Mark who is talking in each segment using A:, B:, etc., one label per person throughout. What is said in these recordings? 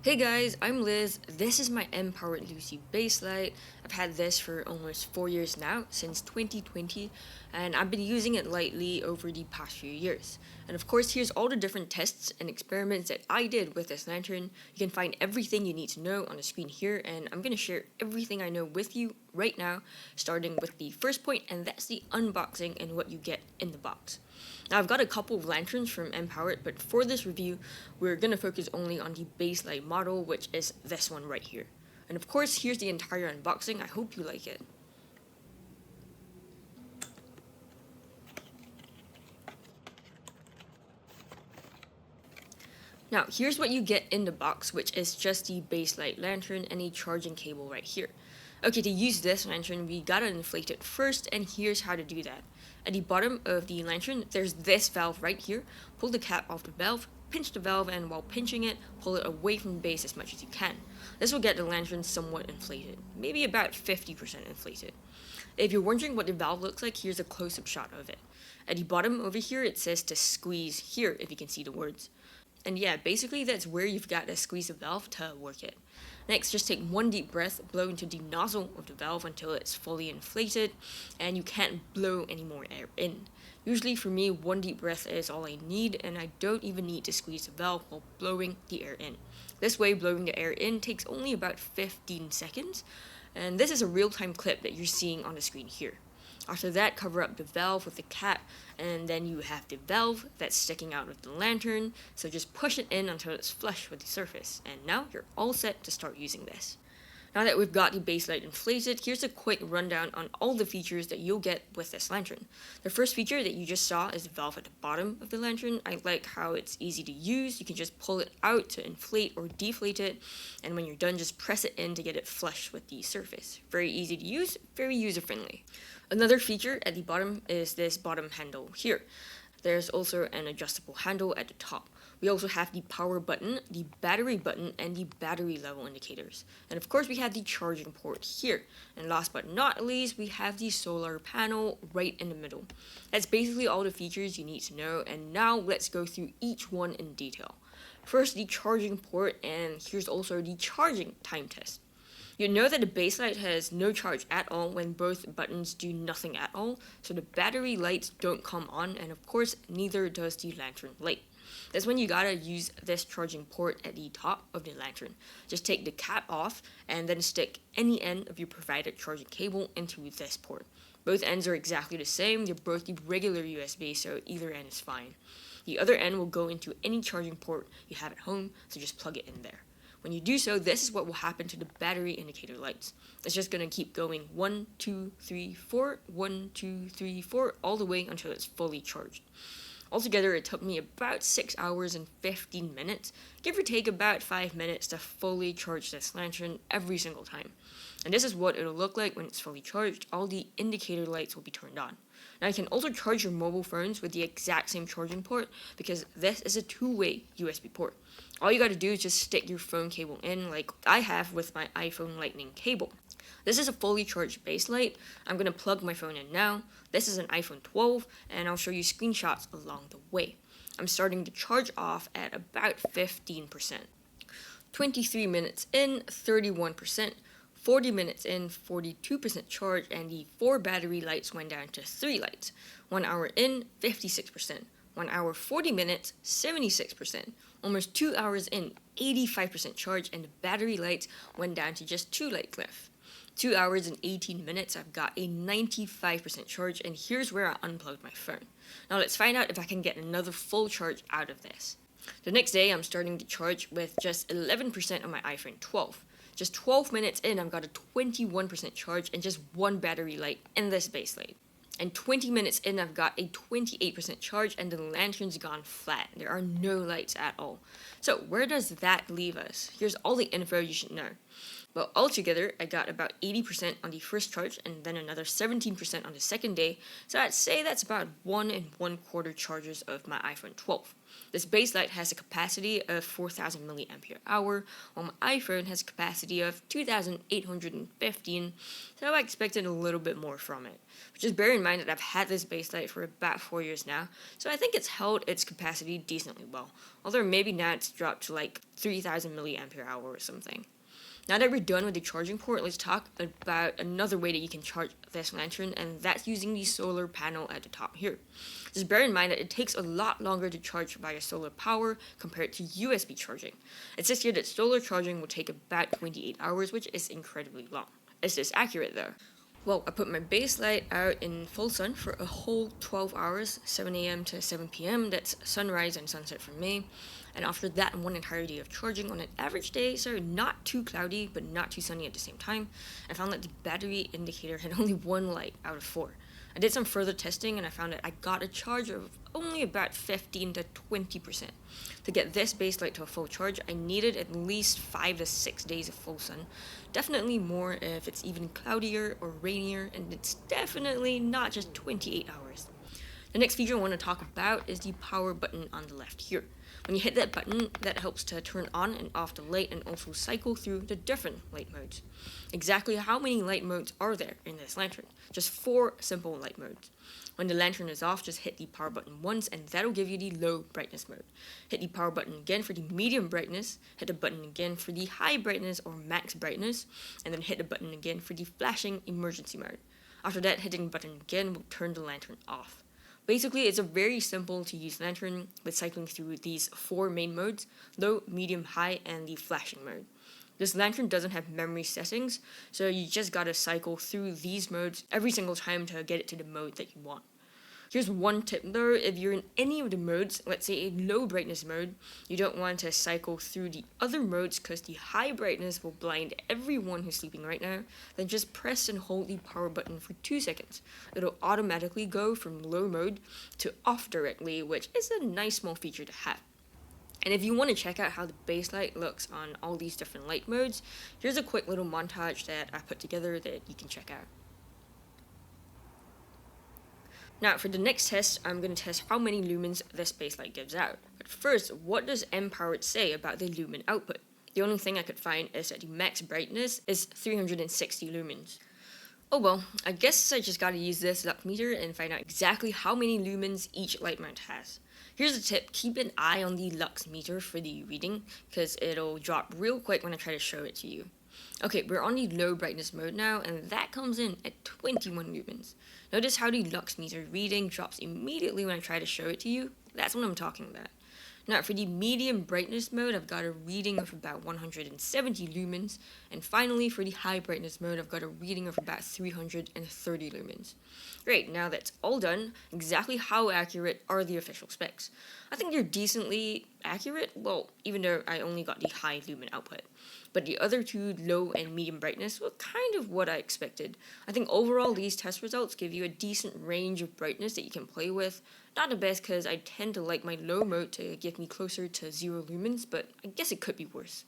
A: Hey guys, I'm Liz. This is my Mpowerd Luci BASE Light. I've had this for almost 4 years now, since 2020, and I've been using it lightly over the past few years. And of course, here's all the different tests and experiments that I did with this lantern. You can find everything you need to know on the screen here, and I'm going to share everything I know with you right now, starting with the first point, and that's the unboxing and what you get in the box. Now, I've got a couple of lanterns from Mpowerd, but for this review, we're going to focus only on the BASE Light model, which is this one right here. And of course, here's the entire unboxing. I hope you like it. Now, here's what you get in the box, which is just the BASE Light lantern and a charging cable right here. Okay, to use this lantern, we gotta inflate it first, and here's how to do that. At the bottom of the lantern, there's this valve right here. Pull the cap off the valve, pinch the valve, and while pinching it, pull it away from the base as much as you can. This will get the lantern somewhat inflated, maybe about 50% inflated. If you're wondering what the valve looks like, here's a close-up shot of it. At the bottom over here, it says to squeeze here, if you can see the words. And yeah, basically that's where you've got to squeeze the valve to work it. Next, just take one deep breath, blow into the nozzle of the valve until it's fully inflated, and you can't blow any more air in. Usually for me, one deep breath is all I need, and I don't even need to squeeze the valve while blowing the air in. This way, blowing the air in takes only about 15 seconds, and this is a real-time clip that you're seeing on the screen here. After that, cover up the valve with the cap, and then you have the valve that's sticking out of the lantern, so just push it in until it's flush with the surface, and now you're all set to start using this. Now that we've got the BASE Light inflated, here's a quick rundown on all the features that you'll get with this lantern. The first feature that you just saw is the valve at the bottom of the lantern. I like how it's easy to use. You can just pull it out to inflate or deflate it, and when you're done, just press it in to get it flush with the surface. Very easy to use, very user-friendly. Another feature at the bottom is this bottom handle here. There's also an adjustable handle at the top. We also have the power button, the battery button, and the battery level indicators. And of course, we have the charging port here. And last but not least, we have the solar panel right in the middle. That's basically all the features you need to know, and now let's go through each one in detail. First, the charging port, and here's also the charging time test. You know that the BASE Light has no charge at all when both buttons do nothing at all, so the battery lights don't come on, and of course, neither does the lantern light. That's when you gotta use this charging port at the top of the lantern. Just take the cap off, and then stick any end of your provided charging cable into this port. Both ends are exactly the same, they're both the regular USB, so either end is fine. The other end will go into any charging port you have at home, so just plug it in there. When you do so, this is what will happen to the battery indicator lights. It's just going to keep going 1, 2, 3, 4, 1, 2, 3, 4, all the way until it's fully charged. Altogether, it took me about 6 hours and 15 minutes, give or take about 5 minutes to fully charge this lantern every single time. And this is what it'll look like when it's fully charged. All the indicator lights will be turned on. Now you can also charge your mobile phones with the exact same charging port because this is a two-way USB port. All you gotta do is just stick your phone cable in like I have with my iPhone Lightning cable. This is a fully charged BASE Light. I'm going to plug my phone in now. This is an iPhone 12, and I'll show you screenshots along the way. I'm starting to charge off at about 15%. 23 minutes in, 31%. 40 minutes in, 42% charge, and the 4 battery lights went down to 3 lights. 1 hour in, 56%. 1 hour 40 minutes, 76%. Almost 2 hours in, 85% charge, and the battery lights went down to just 2 lights left. 2 hours and 18 minutes, I've got a 95% charge, and here's where I unplugged my phone. Now let's find out if I can get another full charge out of this. The next day, I'm starting to charge with just 11% on my iPhone 12. Just 12 minutes in, I've got a 21% charge and just 1 battery light in this BASE Light. And 20 minutes in, I've got a 28% charge and the lantern's gone flat. There are no lights at all. So where does that leave us? Here's all the info you should know. Well, altogether, I got about 80% on the first charge and then another 17% on the second day. So I'd say that's about 1 1/4 charges of my iPhone 12. This base light has a capacity of 4,000 milliampere hour, while my iPhone has a capacity of 2,815, so I expected a little bit more from it. But just bear in mind that I've had this base light for about 4 years now, so I think it's held its capacity decently well, although maybe now it's dropped to like 3,000 milliampere hour or something. Now that we're done with the charging port, let's talk about another way that you can charge this lantern, and that's using the solar panel at the top here. Just bear in mind that it takes a lot longer to charge via solar power compared to USB charging. It says here that solar charging will take about 28 hours, which is incredibly long. Is this accurate though? Well, I put my base light out in full sun for a whole 12 hours, 7 a.m. to 7 p.m. That's sunrise and sunset for me. And after that, one entire day of charging on an average day, so not too cloudy, but not too sunny at the same time, I found that the battery indicator had only 1 light out of 4. I did some further testing and I found that I got a charge of only about 15 to 20%. To get this base light to a full charge, I needed at least 5 to 6 days of full sun. Definitely more if it's even cloudier or rainier, and it's definitely not just 28 hours. The next feature I want to talk about is the power button on the left here. When you hit that button, that helps to turn on and off the light and also cycle through the different light modes. Exactly how many light modes are there in this lantern? Just 4 simple light modes. When the lantern is off, just hit the power button once and that'll give you the low brightness mode. Hit the power button again for the medium brightness, hit the button again for the high brightness or max brightness, and then hit the button again for the flashing emergency mode. After that, hitting the button again will turn the lantern off. Basically, it's a very simple to use lantern with cycling through these 4 main modes: low, medium, high, and the flashing mode. This lantern doesn't have memory settings, so you just gotta cycle through these modes every single time to get it to the mode that you want. Here's one tip though: if you're in any of the modes, let's say a low brightness mode, you don't want to cycle through the other modes because the high brightness will blind everyone who's sleeping right now. Then just press and hold the power button for 2 seconds. It'll automatically go from low mode to off directly, which is a nice small feature to have. And if you want to check out how the base light looks on all these different light modes, here's a quick little montage that I put together that you can check out. Now, for the next test, I'm going to test how many lumens this base light gives out. But first, what does Mpowerd say about the lumen output? The only thing I could find is that the max brightness is 360 lumens. Oh well, I guess I just gotta use this lux meter and find out exactly how many lumens each light mount has. Here's a tip: keep an eye on the lux meter for the reading, because it'll drop real quick when I try to show it to you. Okay, we're on the low brightness mode now, and that comes in at 21 lumens. Notice how the lux meter reading drops immediately when I try to show it to you? That's what I'm talking about. Now, for the medium brightness mode, I've got a reading of about 170 lumens, and finally, for the high brightness mode, I've got a reading of about 330 lumens. Great, now that's all done, exactly how accurate are the official specs? I think they're decently accurate, well, even though I only got the high lumen output. But the other 2, low and medium brightness, were kind of what I expected. I think overall these test results give you a decent range of brightness that you can play with. Not the best because I tend to like my low mode to give me closer to 0 lumens, but I guess it could be worse.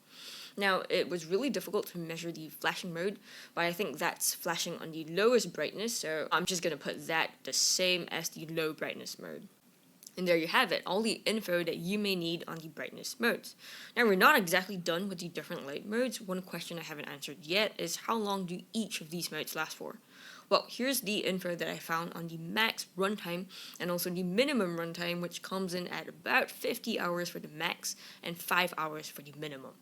A: Now, it was really difficult to measure the flashing mode, but I think that's flashing on the lowest brightness, so I'm just going to put that the same as the low brightness mode. And there you have it, all the info that you may need on the brightness modes. Now, we're not exactly done with the different light modes. One question I haven't answered yet is how long do each of these modes last for? Well, here's the info that I found on the max runtime and also the minimum runtime, which comes in at about 50 hours for the max and 5 hours for the minimum.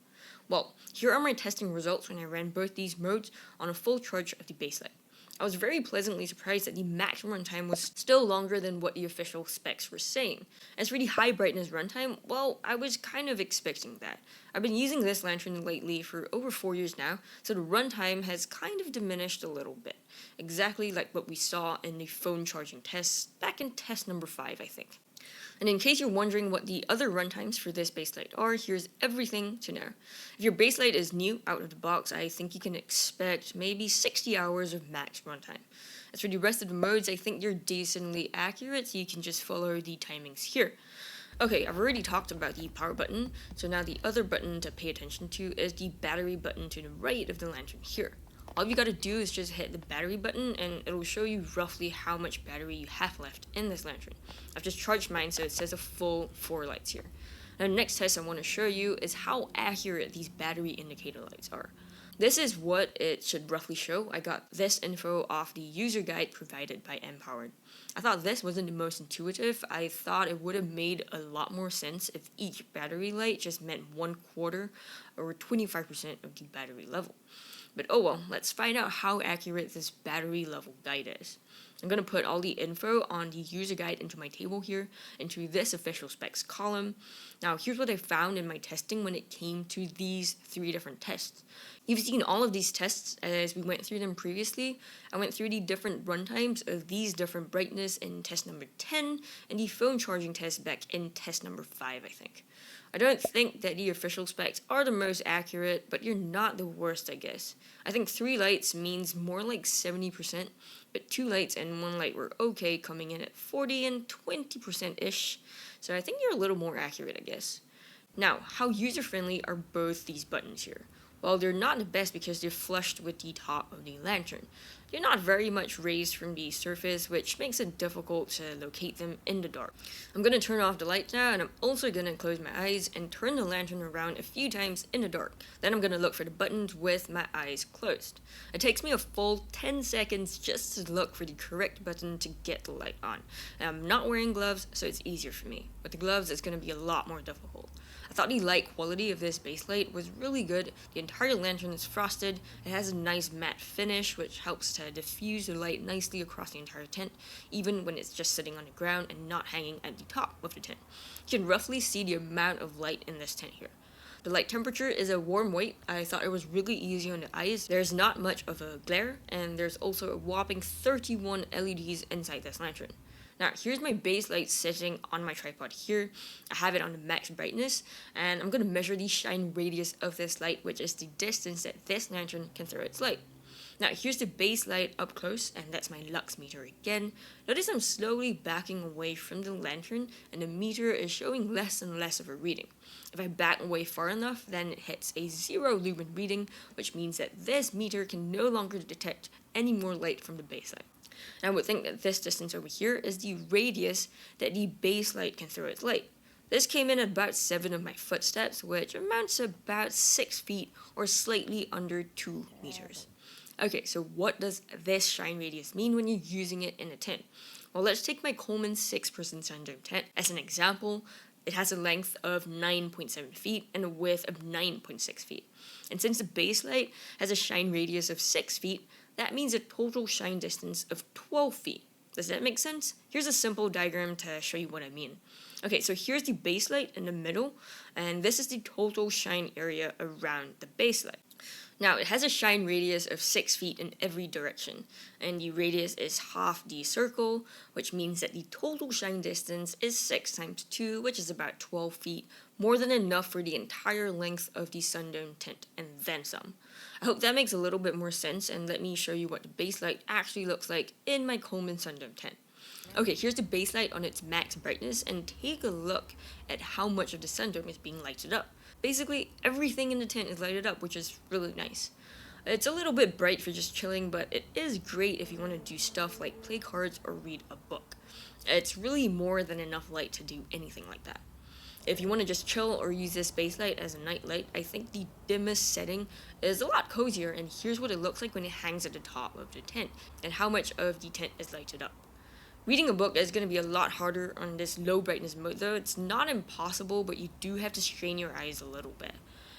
A: Well, here are my testing results when I ran both these modes on a full charge of the base light. I was very pleasantly surprised that the max runtime was still longer than what the official specs were saying. As for the high brightness runtime, well, I was kind of expecting that. I've been using this lantern lately for over 4 years now, so the runtime has kind of diminished a little bit. Exactly like what we saw in the phone charging tests back in test number 5, I think. And in case you're wondering what the other runtimes for this base light are, here's everything to know. If your base light is new out of the box, I think you can expect maybe 60 hours of max runtime. As for the rest of the modes, I think they're decently accurate, so you can just follow the timings here. Okay, I've already talked about the power button, so now the other button to pay attention to is the battery button to the right of the lantern here. All you gotta do is just hit the battery button and it'll show you roughly how much battery you have left in this lantern. I've just charged mine, so it says a full 4 lights here. Now the next test I want to show you is how accurate these battery indicator lights are. This is what it should roughly show. I got this info off the user guide provided by Mpowerd. I thought this wasn't the most intuitive. I thought it would have made a lot more sense if each battery light just meant 1/4 or 25% of the battery level. But oh well, let's find out how accurate this battery level guide is. I'm going to put all the info on the user guide into my table here, into this official specs column. Now here's what I found in my testing when it came to these 3 different tests. You've seen all of these tests as we went through them previously. I went through the different runtimes of these different brightness in test number 10 and the phone charging test back in test number 5, I think. I don't think that the official specs are the most accurate, but you're not the worst, I guess. I think 3 lights means more like 70%, but 2 lights and 1 light were okay, coming in at 40 and 20%-ish, so I think you're a little more accurate, I guess. Now, how user-friendly are both these buttons here? Well, they're not the best because they're flushed with the top of the lantern. They're not very much raised from the surface, which makes it difficult to locate them in the dark. I'm going to turn off the light now, and I'm also going to close my eyes and turn the lantern around a few times in the dark. Then I'm going to look for the buttons with my eyes closed. It takes me a full 10 seconds just to look for the correct button to get the light on. And I'm not wearing gloves, so it's easier for me. With the gloves, it's going to be a lot more difficult. I thought the light quality of this base light was really good. The entire lantern is frosted. It has a nice matte finish, which helps to diffuse the light nicely across the entire tent, even when it's just sitting on the ground and not hanging at the top of the tent. You can roughly see the amount of light in this tent here. The light temperature is a warm white. I thought it was really easy on the eyes. There's not much of a glare, and there's also a whopping 31 LEDs inside this lantern. Now, here's my base light sitting on my tripod here. I have it on the max brightness, and I'm going to measure the shine radius of this light, which is the distance that this lantern can throw its light. Now, here's the base light up close, and that's my lux meter again. Notice I'm slowly backing away from the lantern, and the meter is showing less and less of a reading. If I back away far enough, then it hits a 0 lumen reading, which means that this meter can no longer detect any more light from the base light. And I would think that this distance over here is the radius that the base light can throw its light. This came in at about 7 of my footsteps, which amounts to about 6 feet or slightly under 2 meters. Okay, so what does this shine radius mean when you're using it in a tent? Well, let's take my Coleman 6-person sundome tent as an example. It has a length of 9.7 feet and a width of 9.6 feet. And since the base light has a shine radius of 6 feet, that means a total shine distance of 12 feet. Does that make sense? Here's a simple diagram to show you what I mean. Okay, so here's the base light in the middle, and this is the total shine area around the base light. Now, it has a shine radius of 6 feet in every direction, and the radius is half the circle, which means that the total shine distance is 6 times 2, which is about 12 feet, more than enough for the entire length of the sundome tent, and then some. I hope that makes a little bit more sense, and let me show you what the base light actually looks like in my Coleman sundome tent. Okay, here's the base light on its max brightness, and take a look at how much of the sundome is being lighted up. Basically, everything in the tent is lighted up, which is really nice. It's a little bit bright for just chilling, but it is great if you want to do stuff like play cards or read a book. It's really more than enough light to do anything like that. If you want to just chill or use this base light as a night light, I think the dimmest setting is a lot cozier, and here's what it looks like when it hangs at the top of the tent, and how much of the tent is lighted up. Reading a book is going to be a lot harder on this low brightness mode, though. It's not impossible, but you do have to strain your eyes a little bit.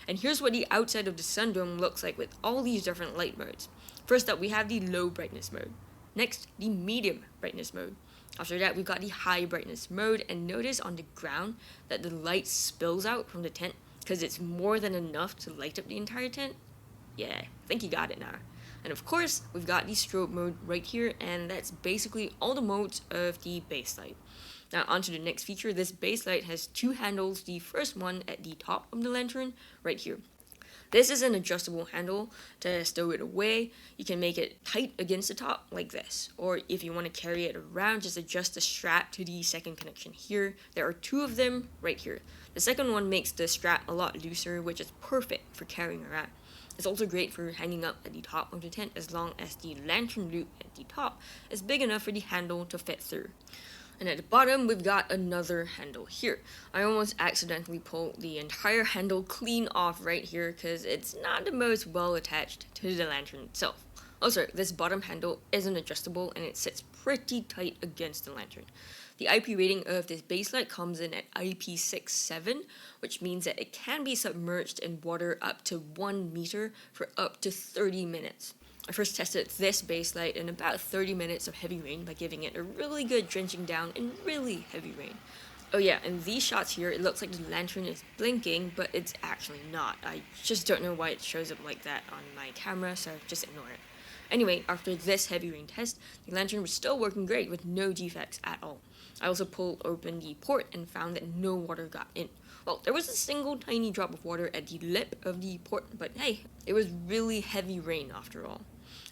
A: And here's what the outside of the sundome looks like with all these different light modes. First up, we have the low brightness mode. Next, the medium brightness mode. After that, we've got the high brightness mode, and notice on the ground that the light spills out from the tent because it's more than enough to light up the entire tent. Yeah, I think you got it now. And of course, we've got the strobe mode right here, and that's basically all the modes of the base light. Now onto the next feature. This base light has 2 handles, the first one at the top of the lantern, right here. This is an adjustable handle to stow it away. You can make it tight against the top like this, or if you want to carry it around, just adjust the strap to the second connection here. There are 2 of them right here. The second one makes the strap a lot looser, which is perfect for carrying around. It's also great for hanging up at the top of the tent as long as the lantern loop at the top is big enough for the handle to fit through. And at the bottom, we've got another handle here. I almost accidentally pulled the entire handle clean off right here because it's not the most well attached to the lantern itself. Also, this bottom handle isn't adjustable and it sits pretty tight against the lantern. The IP rating of this base light comes in at IP67, which means that it can be submerged in water up to 1 meter for up to 30 minutes. I first tested this base light in about 30 minutes of heavy rain by giving it a really good drenching down in really heavy rain. Oh yeah, in these shots here, it looks like the lantern is blinking, but it's actually not. I just don't know why it shows up like that on my camera, so just ignore it. Anyway, after this heavy rain test, the lantern was still working great with no defects at all. I also pulled open the port and found that no water got in. Well, there was a single tiny drop of water at the lip of the port, but hey, it was really heavy rain after all.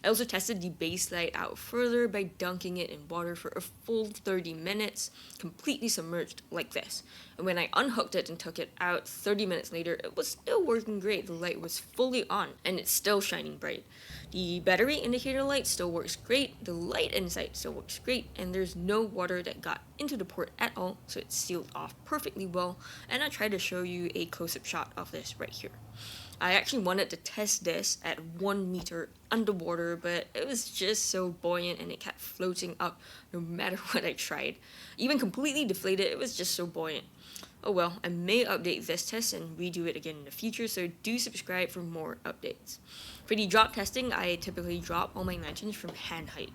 A: I also tested the base light out further by dunking it in water for a full 30 minutes, completely submerged like this. And when I unhooked it and took it out 30 minutes later, it was still working great. The light was fully on, and it's still shining bright. The battery indicator light still works great, the light inside still works great, and there's no water that got into the port at all, so it's sealed off perfectly well, and I tried to show you a close-up shot of this right here. I actually wanted to test this at 1 meter underwater, but it was just so buoyant and it kept floating up no matter what I tried. Even completely deflated, it was just so buoyant. Oh well, I may update this test and redo it again in the future, so do subscribe for more updates. For the drop testing, I typically drop all my lanterns from hand height.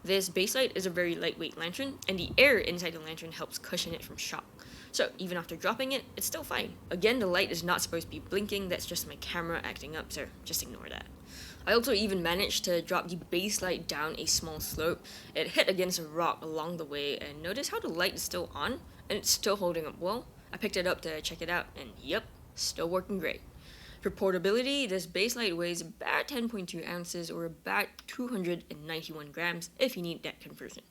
A: This base light is a very lightweight lantern, and the air inside the lantern helps cushion it from shock. So even after dropping it, it's still fine. Again, the light is not supposed to be blinking, that's just my camera acting up, so just ignore that. I also even managed to drop the base light down a small slope. It hit against a rock along the way, and notice how the light is still on, and it's still holding up well. I picked it up to check it out, and yep, still working great. For portability, this base light weighs about 10.2 ounces or about 291 grams if you need that conversion.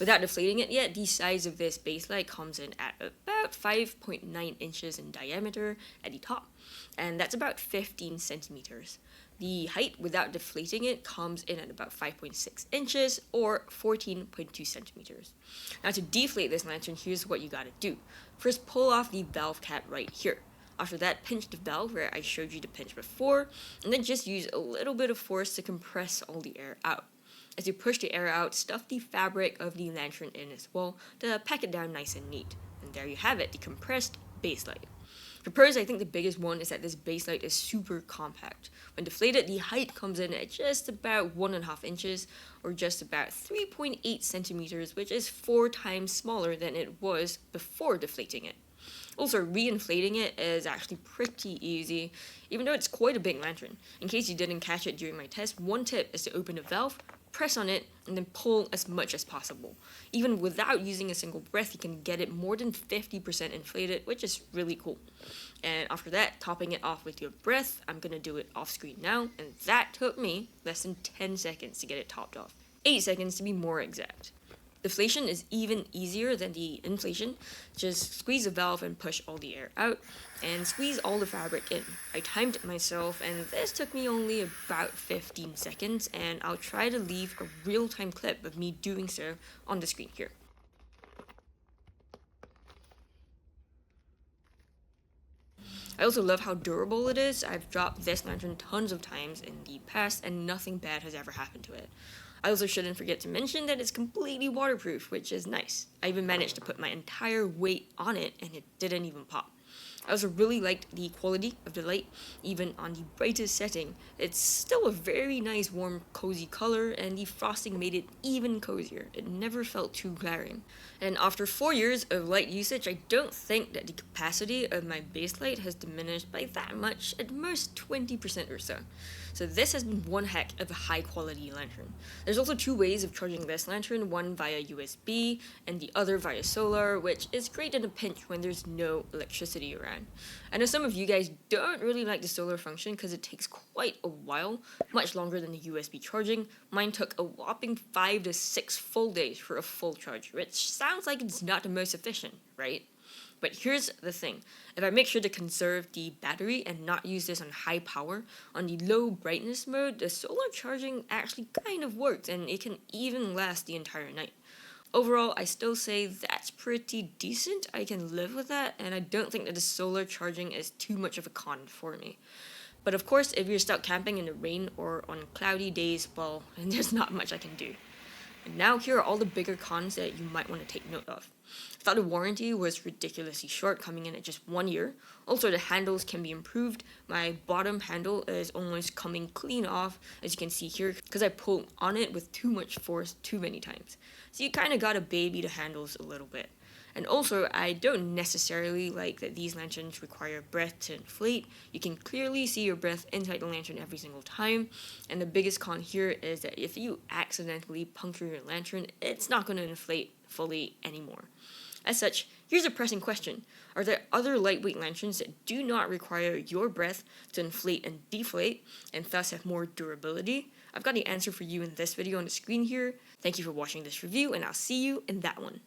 A: Without deflating it yet, the size of this base light comes in at about 5.9 inches in diameter at the top, and that's about 15 centimeters. The height without deflating it comes in at about 5.6 inches or 14.2 centimeters. Now to deflate this lantern, here's what you gotta do. First, pull off the valve cap right here. After that, pinch the valve where I showed you to pinch before, and then just use a little bit of force to compress all the air out. As you push the air out, stuff the fabric of the lantern in as well to pack it down nice and neat. And there you have it, the compressed base light. For pros, I think the biggest one is that this base light is super compact. When deflated, the height comes in at just about 1.5 inches, or just about 3.8 centimeters, which is 4 times smaller than it was before deflating it. Also, reinflating it is actually pretty easy, even though it's quite a big lantern. In case you didn't catch it during my test, one tip is to open the valve, press on it, and then pull as much as possible. Even without using a single breath, you can get it more than 50% inflated, which is really cool. And after that, topping it off with your breath, I'm gonna do it off screen now, and that took me less than 10 seconds to get it topped off. 8 seconds to be more exact. Deflation is even easier than the inflation. Just squeeze the valve and push all the air out, and squeeze all the fabric in. I timed it myself, and this took me only about 15 seconds, and I'll try to leave a real-time clip of me doing so on the screen here. I also love how durable it is. I've dropped this lantern tons of times in the past, and nothing bad has ever happened to it. I also shouldn't forget to mention that it's completely waterproof, which is nice. I even managed to put my entire weight on it, and it didn't even pop. I also really liked the quality of the light, even on the brightest setting. It's still a very nice, warm, cozy color, and the frosting made it even cozier. It never felt too glaring. And after 4 years of light usage, I don't think that the capacity of my base light has diminished by that much, at most 20% or so. So this has been one heck of a high quality lantern. There's also 2 ways of charging this lantern, one via USB and the other via solar, which is great in a pinch when there's no electricity around. I know some of you guys don't really like the solar function because it takes quite a while, much longer than the USB charging. Mine took a whopping 5 to 6 full days for a full charge, which sounds like it's not the most efficient, right? But here's the thing, if I make sure to conserve the battery and not use this on high power, on the low brightness mode, the solar charging actually kind of works and it can even last the entire night. Overall, I still say that's pretty decent, I can live with that, and I don't think that the solar charging is too much of a con for me. But of course, if you're stuck camping in the rain or on cloudy days, well, there's not much I can do. And now here are all the bigger cons that you might want to take note of. I thought the warranty was ridiculously short, coming in at just 1 year. Also, the handles can be improved. My bottom handle is almost coming clean off, as you can see here, because I pulled on it with too much force too many times. So you kind of gotta baby the handles a little bit. And also, I don't necessarily like that these lanterns require breath to inflate. You can clearly see your breath inside the lantern every single time. And the biggest con here is that if you accidentally puncture your lantern, it's not going to inflate fully anymore. As such, here's a pressing question. Are there other lightweight lanterns that do not require your breath to inflate and deflate, and thus have more durability? I've got the answer for you in this video on the screen here. Thank you for watching this review, and I'll see you in that one.